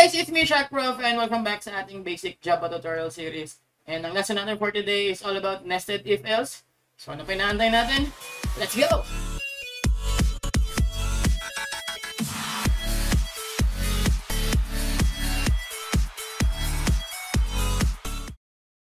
guys, it's me, Shaq Prof, and welcome back sa ating basic Java tutorial series. And ang lesson natin for today is all about nested if-else. So ano pa inaantay natin? Let's go!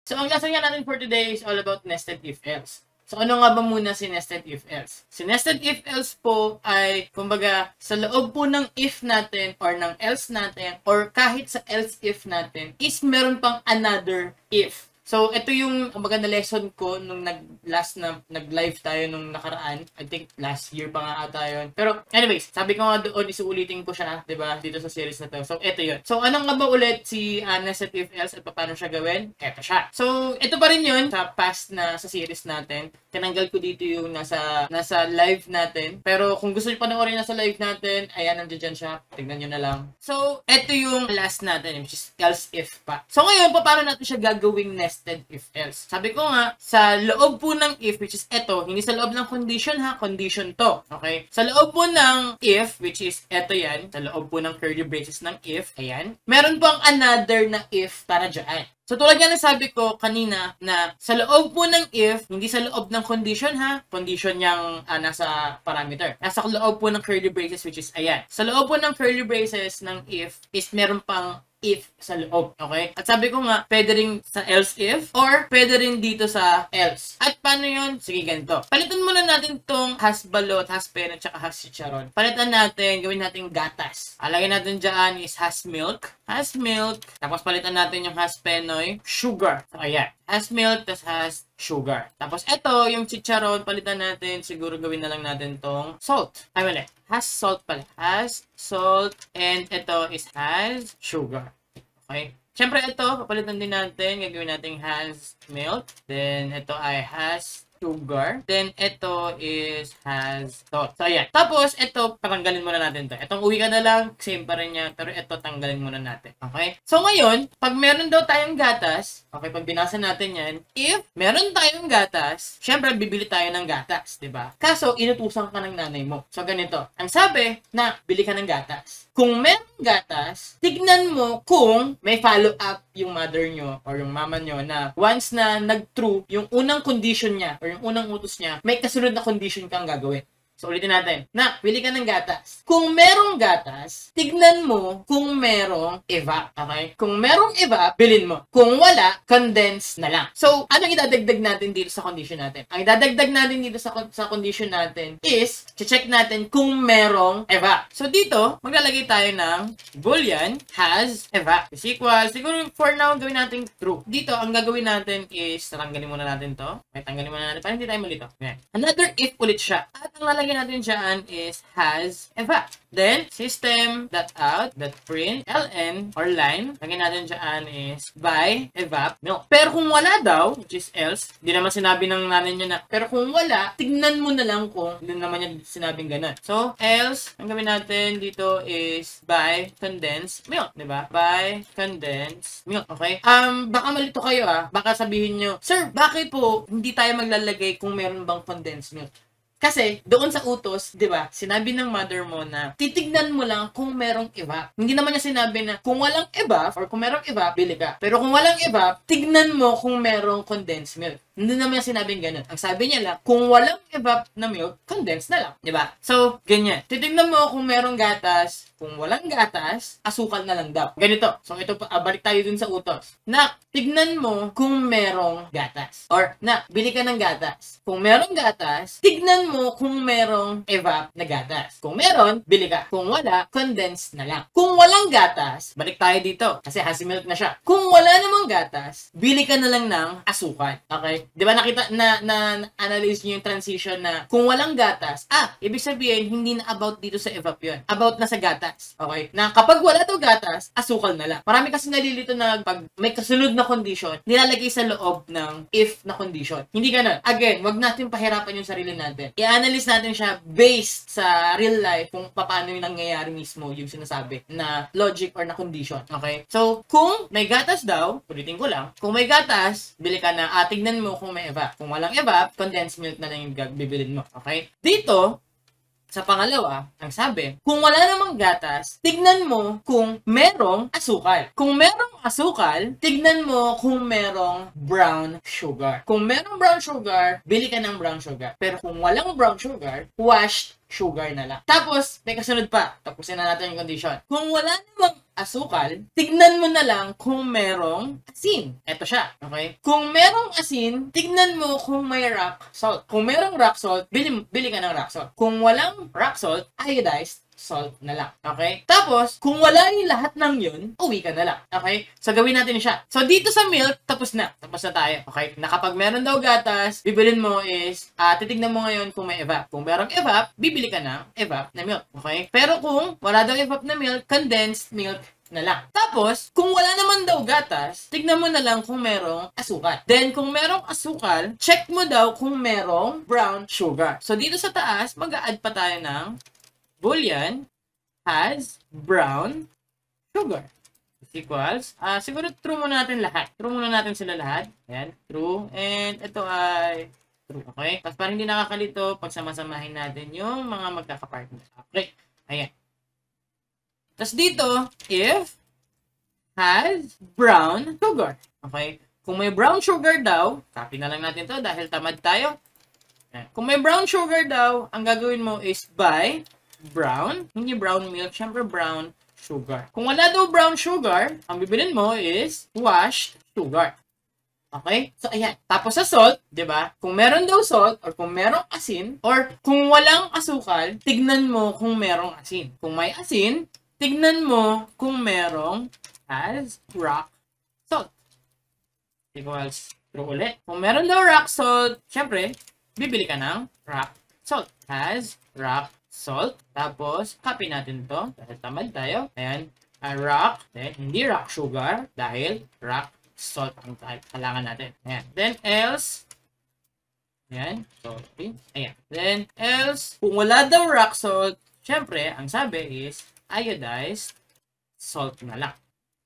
So ang lesson nga natin for today is all about nested if-else. So ano nga ba muna si nested if-else? Si nested if-else po ay, kumbaga, sa loob po ng if natin or ng else natin or kahit sa else if natin is meron pang another if. So ito yung kumbaga na lesson ko nung nag-live tayo nung nakaraan. I think last year pa nga ata yun. Pero anyways, sabi ko nga doon isuulitin ko siya, 'di ba? Dito sa series na to. So ito 'yun. So ano nga ba ulit si nested if else at paano siya gawin? Ito siya. So ito pa rin 'yun sa past na sa series natin. Tinanggal ko dito yung nasa live natin. Pero kung gusto niyo panoorin nasa live natin, ayan, nandiyan siya. Tingnan niyo na lang. So ito yung last natin, which is else if pa. So ngayon, paano natin siya gagawing nested if else? Sabi ko nga, sa loob po ng if, which is eto, hindi sa loob ng condition ha, condition to. Okay? Sa loob po ng if, which is eto yan, sa loob po ng curly braces ng if, ayan, meron pong another na if para dyan. So tulad nga sabi ko kanina na sa loob po ng if, hindi sa loob ng condition ha, condition yung nasa parameter. Nasa loob po ng curly braces, which is ayan. Sa loob po ng curly braces ng if is meron pang if sa loob, okay? At sabi ko nga, pwede rin sa else if or pwede rin dito sa else. At paano yun? Sige, ganito. Palitan muna natin tong has balot, has peno, tsaka has chicharon. Palitan natin, gawin natin gatas. Alagay natin dyan is has milk, tapos palitan natin yung has penoy, sugar. So, ayan. Has milk, tas has sugar. Tapos ito, yung chicharon, palitan natin, siguro gawin na lang natin tong salt. Ay, mali. Has salt pala. Has salt, and ito is has sugar. Okay? Siyempre ito, papalitan din natin, gagawin natin has milk. Then ito ay has sugar. Then, ito is has salt. So, ayan. Tapos, ito, patanggalin muna natin to. Itong uwi ka na lang, same pa rin niya. Pero ito, tanggalin muna natin. Okay? So, ngayon, pag meron daw tayong gatas, okay, pag binasa natin yan, if meron tayong gatas, syempre, bibili tayo ng gatas, diba? Kaso, inutusan ka ng nanay mo. So, ganito. Ang sabi na, bili ka ng gatas. Kung meron gatas, tignan mo kung may follow-up yung mother nyo or yung mama nyo na once na nag-true yung unang condition niya or yung unang utos niya, may kasunod na condition kang gagawin. So, ulitin natin. Na, bili ka ng gatas. Kung merong gatas, tignan mo kung merong evap. Okay? Kung merong evap, bilhin mo. Kung wala, condense na lang. So, anong idadagdag natin dito sa condition natin? Ang idadagdag natin dito sa condition natin is, check natin kung merong evap. So, dito, maglalagay tayo ng boolean has evap is equal. Siguro, for now, gawin natin true. Dito, ang gagawin natin is, tanggalin muna natin to. Okay, tanggalin muna natin. Para hindi tayo malito. Okay. Another if ulit siya. At ang lalagay natin dyan is has evap. Then, system.out.print ln or line. Lagyan natin dyan is by evap milk. Pero kung wala daw, which is else, hindi naman sinabi ng nanay niya na, pero kung wala, tignan mo na lang kung hindi naman niya sinabing ganun. So, else, ang gawin natin dito is by condensed milk. Diba? By condensed milk. Okay? Baka malito kayo Baka sabihin nyo, sir, bakit po hindi tayo maglalagay kung meron bang condensed milk? Kasi, doon sa utos, di ba, sinabi ng mother mo na titignan mo lang kung merong evap. Hindi naman niya sinabi na kung walang evap or kung merong evap, bili ka. Pero kung walang evap, tignan mo kung merong condensed milk. Hindi naman niya sinabing ganun. Ang sabi niya lang, kung walang evap na milk, condense na lang. Di ba? So, ganyan. Titignan mo kung merong gatas. Kung walang gatas, asukal na lang daw. Ganito. So, ito pa, balik tayo dun sa utos. Na, tignan mo kung merong gatas. Or, na, bili ka ng gatas. Kung merong gatas, tignan mo kung merong evap na gatas. Kung meron, bili ka. Kung wala, condense na lang. Kung walang gatas, balik tayo dito. Kasi has milk na siya. Kung wala namang gatas, bili ka na lang ng asukal. Okay? Di ba nakita na-analyze niyo yung transition na kung walang gatas, ibig sabihin, hindi na about dito sa evap yun. About na sa gatas. Okay? Na kapag wala to gatas, asukal na lang. Marami kasi nalilito na pag may kasunod na condition, nilalagay sa loob ng if na condition. Hindi ganun. Again, wag natin pahirapan yung sarili natin. I-analyze natin siya based sa real life kung paano yung nangyayari mismo yung sinasabi na logic or na condition. Okay? So, kung may gatas daw, ulitin ko lang, kung may gatas, bili ka na, tignan mo kung may evap. Kung walang evap, condensed milk na lang yung bibilin mo. Okay? Dito, Sa pangalawa, ang sabi, kung wala namang gatas, tignan mo kung merong asukal. Kung merong asukal, tignan mo kung merong brown sugar. Kung merong brown sugar, bili ka ng brown sugar. Pero kung walang brown sugar, washed sugar na lang. Tapos, may kasunod pa. Tapusin na natin yung condition. Kung wala namang asukal, tignan mo na lang kung merong asin. Eto siya, okay? Kung merong asin, tignan mo kung may rock salt. Kung merong rock salt, bili ka ng rock salt. Kung walang rock salt, iodized salt na lang. Okay? Tapos, kung wala yung lahat ng yun, uwi ka na lang. Okay? So, gawin natin siya. So, dito sa milk, tapos na. Tapos na tayo. Okay? Na kapag meron daw gatas, bibilin mo is, titignan mo ngayon kung may evap. Kung merong evap, bibili ka ng evap na milk. Okay? Pero kung wala daw evap na milk, condensed milk na lang. Tapos, kung wala naman daw gatas, tignan mo na lang kung merong asukal. Then, kung merong asukal, check mo daw kung merong brown sugar. So, dito sa taas, mag-a-add pa tayo ng boolean has brown sugar is equals, siguro true muna natin lahat. True muna natin sila lahat. Ayan, true. And ito ay true. Okay? Tapos parang hindi nakakalito, pagsamasamahin natin yung mga magkakapartner. Okay. Ayan. Tapos dito, if has brown sugar. Okay? Kung may brown sugar daw, copy na lang natin to dahil tamad tayo. Ayan. Kung may brown sugar daw, ang gagawin mo is buy brown, hindi brown milk, syempre brown sugar. Kung wala daw brown sugar, ang bibilin mo is washed sugar. Okay? So, ayan. Tapos sa salt, di ba? Kung meron daw salt, or kung merong asin, or kung walang asukal, tignan mo kung merong asin. Kung may asin, tignan mo kung merong has rock salt. Equals true ulit. Kung meron daw rock salt, syempre, bibili ka ng rock salt. Has rock salt. Tapos, copy natin to dahil tamad tayo. Ayan. Rock. Then, hindi rock sugar dahil rock salt ang kailangan natin. Ayan. Then, else. Ayan. Sorry. Ayan. Then, else. Kung wala daw rock salt, syempre, ang sabi is iodized salt na lang.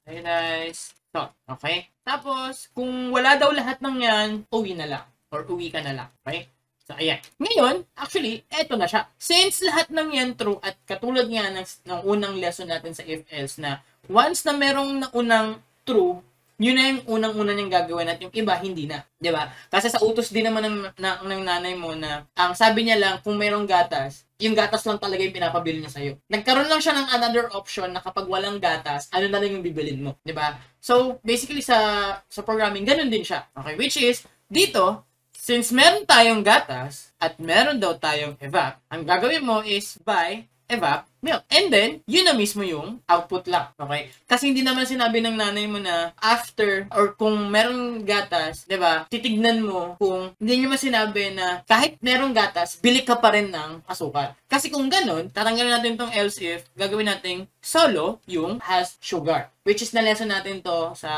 Iodized salt. Okay? Tapos, kung wala daw lahat ng yan, uwi na lang. Or uwi ka na lang. Okay? So, ayan. Ngayon, actually, eto na siya. Since lahat ng yan true at katulad nga ng unang lesson natin sa if-else na once na merong unang true, yun na yung unang-una niyang gagawin at yung iba, hindi na. Diba? Kasi sa utos din naman ng nanay mo na ang sabi niya lang, kung merong gatas, yung gatas lang talaga yung pinapabili niya sa'yo. Nagkaroon lang siya ng another option na kapag walang gatas, ano na lang yung bibilin mo. Diba? So, basically sa programming, ganun din siya. Okay? Which is, dito, since meron tayong gatas at meron daw tayong evap, ang gagawin mo is buy evap milk. And then, yun na mismo yung output lang. Okay? Kasi hindi naman sinabi ng nanay mo na after or kung meron gatas, 'di ba? Titignan mo kung hindi niyo sinabi na kahit merong gatas, bili ka pa rin ng asukal. Kasi kung ganun, tatanggalin natin tong else if, gagawin natin solo yung has sugar. Which is na lesson natin to sa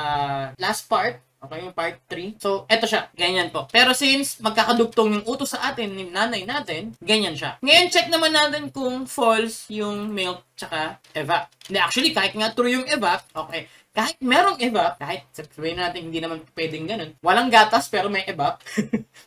last part. Okay, yung part 3. So, eto siya. Ganyan po. Pero since magkakadugtong yung utos sa atin ni nanay natin, ganyan siya. Ngayon, check naman natin kung false yung milk tsaka evap. Hindi, actually, kahit nga true yung evap, okay, kahit merong evap, kahit sabihin natin hindi naman pwedeng ganun, walang gatas pero may evap,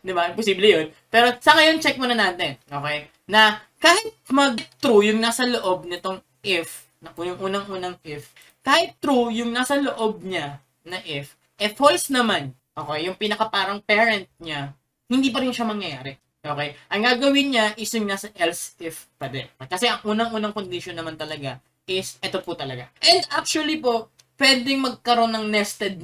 di ba? Imposible yun. Pero sa ngayon, check muna natin, okay, na kahit mag-true yung nasa loob nitong if, yung unang-unang if, kahit true yung nasa loob niya na if false naman, okay, yung pinaka parang parent niya, hindi pa rin siya mangyayari. Okay? Ang gagawin niya is yung nasa else if pa din. Kasi ang unang-unang condition naman talaga is ito po talaga. And actually po, pwedeng magkaroon ng nested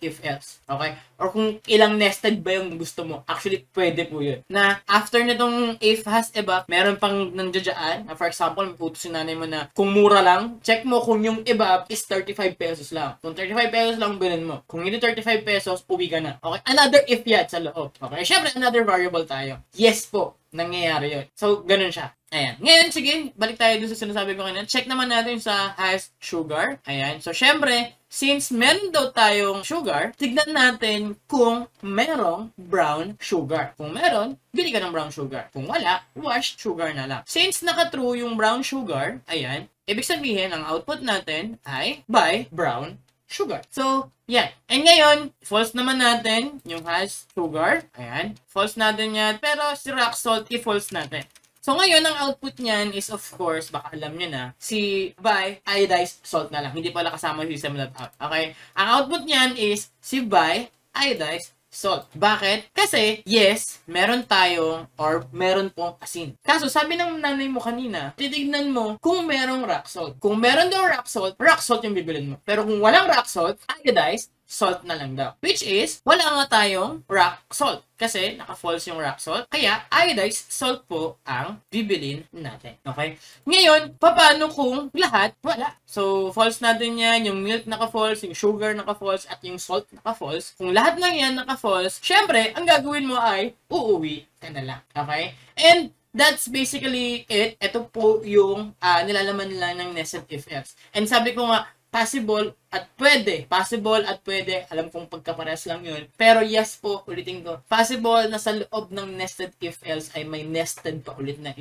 if else. Okay? Or kung ilang nested ba yung gusto mo. Actually, pwede po yun. Na after nitong if has evap, meron pang nandiyadyaan. For example, may puto si nanay mo na kung mura lang, check mo kung yung evap is 35 pesos lang. Kung 35 pesos lang, bilhin mo. Kung hindi 35 pesos, uwi ka na. Okay? Another if yan sa loob. Okay? Syempre, another variable tayo. Yes po. Nangyayari yun. So, ganun siya. Ayan. Ngayon, sige, balik tayo dun sa sinasabi ko kanina. Check naman natin sa has sugar. Ayan. So, syempre, since meron daw tayong sugar, tignan natin kung merong brown sugar. Kung meron, bili ka ng brown sugar. Kung wala, washed sugar na lang. Since naka-true yung brown sugar, ayan, ibig sabihin, ang output natin ay by brown sugar. So, yan. And ngayon, false naman natin yung has sugar. Ayan. False natin yan. Pero si rock salt, i-false natin. So ngayon, ang output niyan is of course, baka alam nyo na, si by iodized salt na lang. Hindi pala kasama yung similar out. Okay? Ang output niyan is si by iodized salt. Bakit? Kasi, yes, meron tayong or meron pong asin. Kaso, sabi ng nanay mo kanina, titignan mo kung merong rock salt. Kung meron daw rock salt yung bibilin mo. Pero kung walang rock salt, iodized salt na lang daw. Which is, wala nga tayong rock salt. Kasi, naka-false yung rock salt. Kaya, iodized salt po ang bibilin natin. Okay? Ngayon, paano kung lahat wala? So, false natin yan. Yung milk naka-false, yung sugar naka-false, at yung salt naka-false. Kung lahat ng yan naka-false, syempre, ang gagawin mo ay uuwi ka na lang. Okay? And, that's basically it. Ito po yung nilalaman lang ng nested if-else. And sabi ko nga, possible at pwede. Possible at pwede. Alam kong pagkapares lang yun. Pero yes po, ulitin ko. Possible na sa loob ng nested if-else ay may nested pa ulit na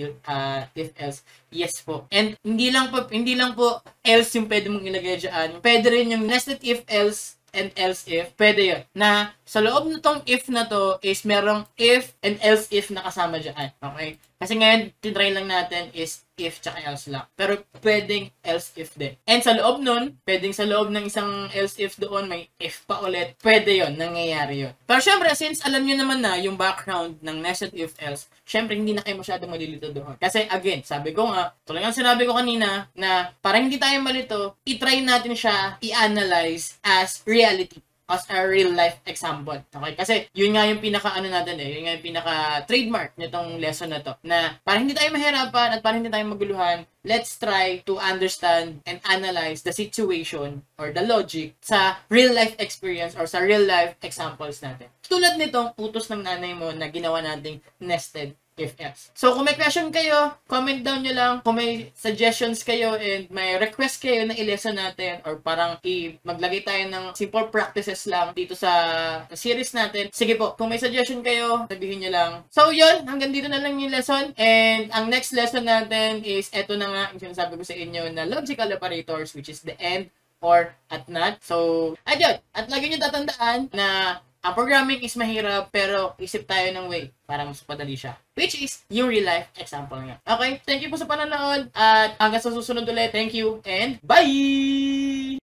if-else. Yes po. And hindi lang po else yung pwede mong ilagay dyan. Pwede rin yung nested if-else and else if, pwede yun. Na sa loob nitong if na to is merong if and else if na kasama dyan. Okay? Kasi ngayon, tinry lang natin is if tsaka else lang. Pero pwedeng else if din. And sa loob nun, pwedeng sa loob ng isang else if doon, may if pa ulit. Pwede yon, nangyayari yon. Pero syempre, since alam nyo naman na yung background ng nested if else, syempre hindi na kayo masyadong malilito doon. Kasi again, sabi ko nga, tulad ng sinabi ko kanina, na para hindi tayo malito, itry natin siya i-analyze as reality. As a real life example. Okay? Kasi yun nga yung pinaka-ano natin yun nga yung pinaka-trademark nitong lesson na to. Na para hindi tayo mahirapan at para hindi tayo maguluhan, let's try to understand and analyze the situation or the logic sa real life experience or sa real life examples natin. Tulad nitong utos ng nanay mo na ginawa nating nested if-else. So, kung may question kayo, comment down nyo lang. Kung may suggestions kayo and may request kayo na i-lesson natin or parang maglagay tayo ng simple practices lang dito sa series natin. Sige po, kung may suggestion kayo, sabihin nyo lang. So, yun. Hanggang dito na lang yung lesson. And ang next lesson natin is eto na nga yung sinasabi ko sa inyo na logical operators, which is the and, or, at not. So, ayun. At lagi nyo tatandaan na ang programming is mahirap, pero isip tayo ng way para mas padali siya. Which is yung real life example nga. Okay, thank you po sa panonood. At hanggang sa susunod ulit. Thank you and bye!